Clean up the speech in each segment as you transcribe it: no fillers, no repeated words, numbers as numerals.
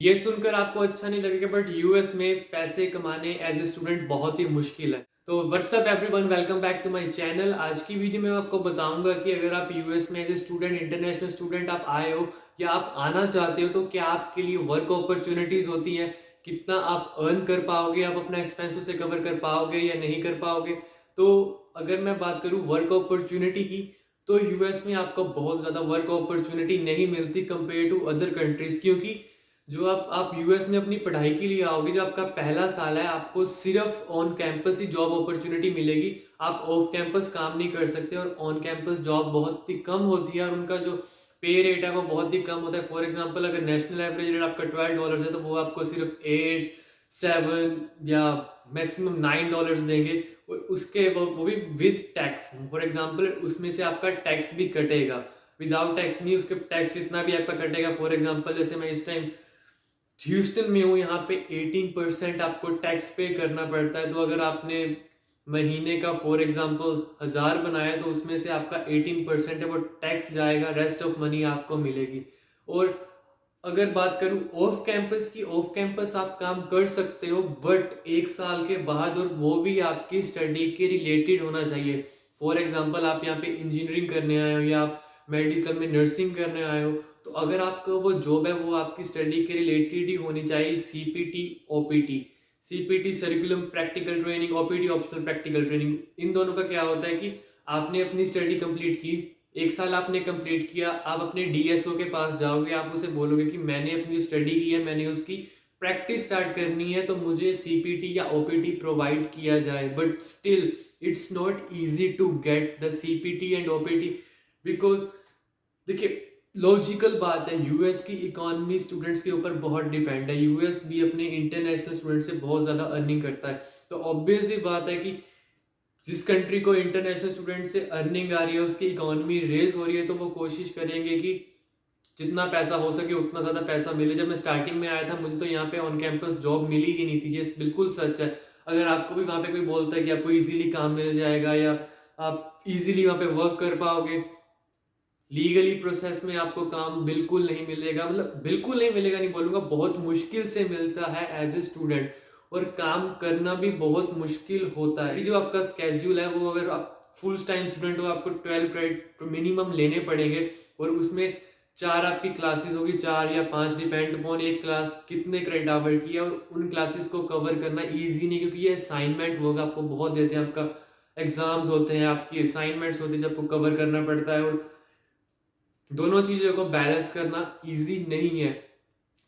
ये सुनकर आपको अच्छा नहीं लगेगा बट यूएस में पैसे कमाने एज ए स्टूडेंट बहुत ही मुश्किल है। तो what's up everyone, welcome back to my channel. आज की वीडियो में मैं आपको बताऊंगा कि अगर आप यूएस में as a student, international student आप आए हो या आप आना चाहते हो तो क्या आपके लिए वर्क अपॉर्चुनिटीज होती हैं, कितना आप अर्न कर पाओगे, आप अपना एक्सपेंस उसे कवर कर पाओगे या नहीं कर पाओगे। तो अगर मैं बात करूं वर्क अपॉर्चुनिटी की, तो यूएस में आपको बहुत ज्यादा वर्क अपॉर्चुनिटी नहीं मिलती कंपेयर टू अदर कंट्रीज, क्योंकि जो आप यूएस में अपनी पढ़ाई के लिए आओगे, जो आपका पहला साल है, आपको सिर्फ on campus he job opportunity मिलेगी। आप ऑफ कैंपस काम नहीं कर सकते और ऑन कैंपस जॉब बहुत ही कम होती है और उनका जो पे रेट है वो बहुत ही कम होता है। फॉर एग्जांपल, अगर नेशनल एवरेज रेट आपका $12 है तो वो आपको सिर्फ 8, 7 या मैक्सिमम $9 देंगे। और उसके वो भी विद टैक्स। फॉर एग्जांपल, उसमें से आपका टैक्स भी कटेगा, विदाउट टैक्स नहीं। उसके टैक्स जितना भी आपका कटेगा, फॉर एग्जांपल जैसे मैं इस टाइम ह्यूस्टन में हूँ, यहाँ पे 18% आपको टैक्स पे करना पड़ता है। तो अगर आपने महीने का फॉर एग्जांपल 1000 बनाया तो उसमें से आपका 18% है वो टैक्स जाएगा, रेस्ट ऑफ मनी आपको मिलेगी। और अगर बात करूँ ऑफ कैंपस की, ऑफ कैंपस आप काम कर सकते हो बट 1 साल के बाद, और वो भी आपकी स्टडी के रिलेटेड होना चाहिए। फॉर एग्जांपल, आप यहाँ पे इंजीनियरिंग करने आए हो या आप मेडिकल में नर्सिंग करने आए हो, तो अगर आपका वो जॉब है वो आपकी स्टडी के रिलेटेड ही होनी चाहिए। CPT, OPT, CPT curriculum practical training, OPT optional practical training. इन दोनों का क्या होता है कि आपने अपनी स्टडी कंप्लीट की, 1 साल आपने कंप्लीट किया, आप अपने डीएसओ के पास जाओगे, आप उसे बोलोगे कि मैंने अपनी स्टडी की है, मैंने उसकी प्रैक्टिस स्टार्ट करनी है, तो मुझे सीपीटी या ओपीटी प्रोवाइड किया जाए। But still it's not easy to get the CPT and OPT, because देखिए, लॉजिकल बात है, यूएस की इकोनॉमी स्टूडेंट्स के ऊपर बहुत डिपेंड है। यूएस भी अपने इंटरनेशनल स्टूडेंट से बहुत ज़्यादा अर्निंग करता है। तो ऑब्वियस ही बात है कि जिस कंट्री को इंटरनेशनल स्टूडेंट से अर्निंग आ रही है, उसकी इकोनॉमी रेज हो रही है, तो वो कोशिश करेंगे कि जितना पैसा हो सके उतना ज़्यादा पैसा मिले। जब मैं स्टार्टिंग में आया था, मुझे तो यहाँ पे ऑन कैंपस जॉब मिली ही नहीं थी। ये बिल्कुल सच है। अगर आपको भी वहाँ पे कोई बोलता है कि आपको इजीली काम मिल जाएगा या आप इजीली वहाँ पे वर्क कर पाओगे, लीगली प्रोसेस में आपको काम बिल्कुल नहीं मिलेगा। मतलब बिल्कुल नहीं मिलेगा नहीं बोलूंगा, बहुत मुश्किल से मिलता है एज ए स्टूडेंट। और काम करना भी बहुत मुश्किल होता है। जो आपका स्केड्यूल है वो, अगर आप फुल टाइम स्टूडेंट हो, आपको 12 क्रेडिट मिनिमम लेने पड़ेंगे। और उसमें 4 आपकी क्लासेस होगी, 4 या 5, डिपेंड अपॉन एक क्लास कितने क्रेडिट आवर की है। और उन क्लासेस को कवर करना ईजी नहीं, क्योंकि ये असाइनमेंट होगा, आपको बहुत देते हैं। आपका एग्जाम्स होते हैं, आपकी असाइनमेंट्स होते हैं, जब आपको कवर करना पड़ता है। और दोनों चीज़ों को बैलेंस करना इजी नहीं है।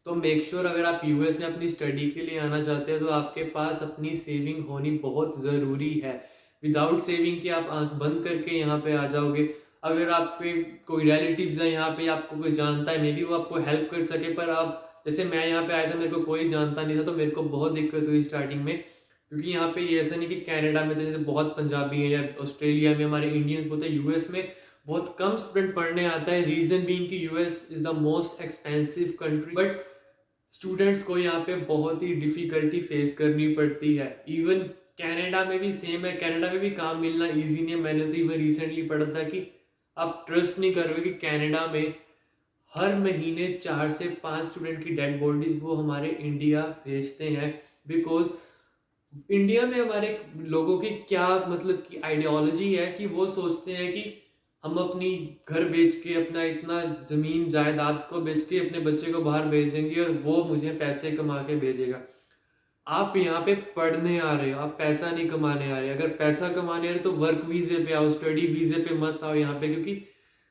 तो मेक श्योर अगर आप यूएस में अपनी स्टडी के लिए आना चाहते हैं तो आपके पास अपनी सेविंग होनी बहुत ज़रूरी है। विदाउट सेविंग के आप आंख बंद करके यहाँ पे आ जाओगे। अगर आपके कोई रिलेटिव्स है यहाँ पे, आपको कोई जानता है, मे बी वो आपको हेल्प कर सके, पर आप जैसे मैं यहाँ पे आया था, मेरे को कोई जानता नहीं था, तो मेरे को बहुत दिक्कत हुई स्टार्टिंग में। क्योंकि यहाँ पे ये ऐसा नहीं कि कनाडा में तो जैसे बहुत पंजाबी है, या ऑस्ट्रेलिया में हमारे इंडियंस बहुत है, यूएस में बहुत कम स्टूडेंट पढ़ने आता है। रीजन बीइंग कि US is the most expensive country. But students को यहाँ पे बहुत ही डिफिकल्टी फेस करनी पड़ती है। इवन कनाडा में भी सेम है, कनाडा में भी काम मिलना इजी नहीं है। मैंने तो इवन रिसेंटली पढ़ा था कि आप ट्रस्ट नहीं करोगे कि कनाडा में हर महीने 4 से 5 स्टूडेंट की डेड बॉडीज वो हमारे इंडिया भेजते हैं। बिकॉज इंडिया में हमारे लोगों की क्या मतलब की आइडियोलॉजी है कि वो सोचते हैं कि हम अपनी घर बेच के, अपना इतना जमीन जायदाद को बेच के अपने बच्चे को बाहर भेज देंगे और वो मुझे पैसे कमा के भेजेगा। आप यहाँ पे पढ़ने आ रहे हो, आप पैसा नहीं कमाने आ रहे। अगर पैसा कमाने आ रहे तो वर्क वीजे पे आओ, स्टडी वीजे पे मत आओ यहाँ पे। क्योंकि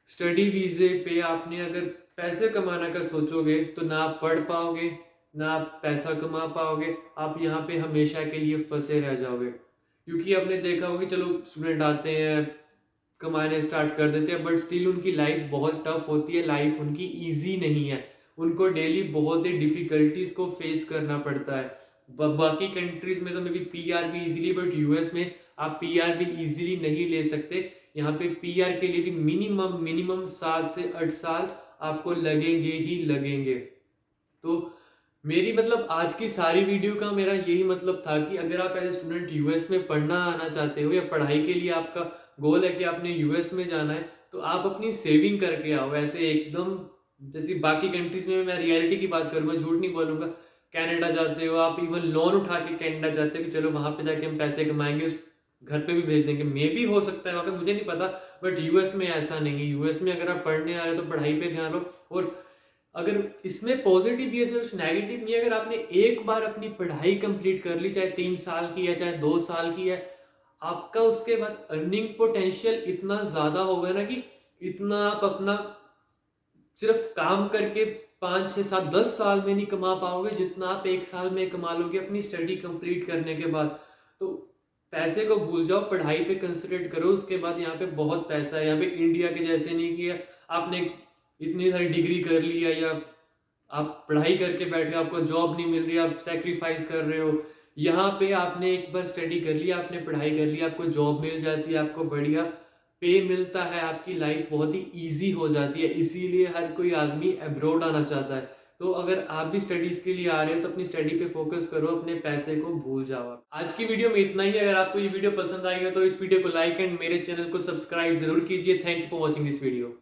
स्टडी वीजे पे आपने अगर पैसे कमाना का सोचोगे तो ना आप पढ़ पाओगे, ना आप पैसा कमा पाओगे। आप यहाँ पे हमेशा के लिए फंसे रह जाओगे। क्योंकि आपने देखा होगा कि चलो स्टूडेंट आते हैं, कमाने स्टार्ट कर देते हैं, बट स्टिल उनकी लाइफ बहुत टफ होती है, लाइफ उनकी इजी नहीं है। उनको डेली बहुत ही डिफिकल्टीज को फेस करना पड़ता है। बाकी कंट्रीज में तो मे बी पीआर भी इजीली, बट यूएस में आप पीआर भी इजीली नहीं ले सकते। यहाँ पे पीआर के लिए भी मिनिमम मिनिमम 7 से 8 साल आपको लगेंगे ही लगेंगे। तो मेरी मतलब आज की सारी वीडियो का मेरा यही मतलब था कि अगर आप एज ए स्टूडेंट यूएस में पढ़ना आना चाहते हो, या पढ़ाई के लिए आपका गोल है कि आपने यूएस में जाना है, तो आप अपनी सेविंग करके आओ। ऐसे एकदम जैसे बाकी कंट्रीज में मैं रियलिटी की बात करूंगा, झूठ नहीं बोलूंगा, कनाडा जाते हो आप, इवन लोन उठा के कनाडा जाते हो कि चलो वहां पे जाके हम पैसे कमाएंगे, उस घर पे भी भेज देंगे, मे भी हो सकता है वहां पे, मुझे नहीं पता। बट यूएस में ऐसा नहीं है। यूएस में अगर आप पढ़ने आ रहे हो तो पढ़ाई पे ध्यान दो। और अगर इसमें पॉजिटिव भी है, इसमें कुछ नेगेटिव नहीं है। अगर आपने एक बार अपनी पढ़ाई कंप्लीट कर ली, चाहे 3 साल की है चाहे 2 साल की है, आपका उसके बाद अर्निंग पोटेंशियल इतना ज्यादा होगा ना कि इतना आप अपना सिर्फ काम करके 5 6 7 10 साल में नहीं कमा पाओगे जितना आप 1 साल में कमा लोगे अपनी स्टडी कंप्लीट करने के बाद। तो पैसे को भूल जाओ, पढ़ाई पे कंसंट्रेट करो। उसके बाद यहाँ पे बहुत पैसा है। यहाँ पे इंडिया के जैसे नहीं कि आपने इतनी सारी डिग्री कर ली है या आप पढ़ाई करके बैठे हो, आपको जॉब नहीं मिल रही, आप सेक्रीफाइस कर रहे हो। यहाँ पे आपने एक बार स्टडी कर लिया, आपने पढ़ाई कर ली, आपको जॉब मिल जाती है, आपको बढ़िया पे मिलता है, आपकी लाइफ बहुत ही इजी हो जाती है। इसीलिए हर कोई आदमी अब्रॉड आना चाहता है। तो अगर आप भी स्टडीज के लिए आ रहे हो तो अपनी स्टडी पे फोकस करो, अपने पैसे को भूल जाओ। आज की वीडियो में इतना ही। अगर आपको ये वीडियो पसंद आई हो तो इस वीडियो को लाइक एंड मेरे चैनल को सब्सक्राइब जरूर कीजिए। Thank you for watching this video.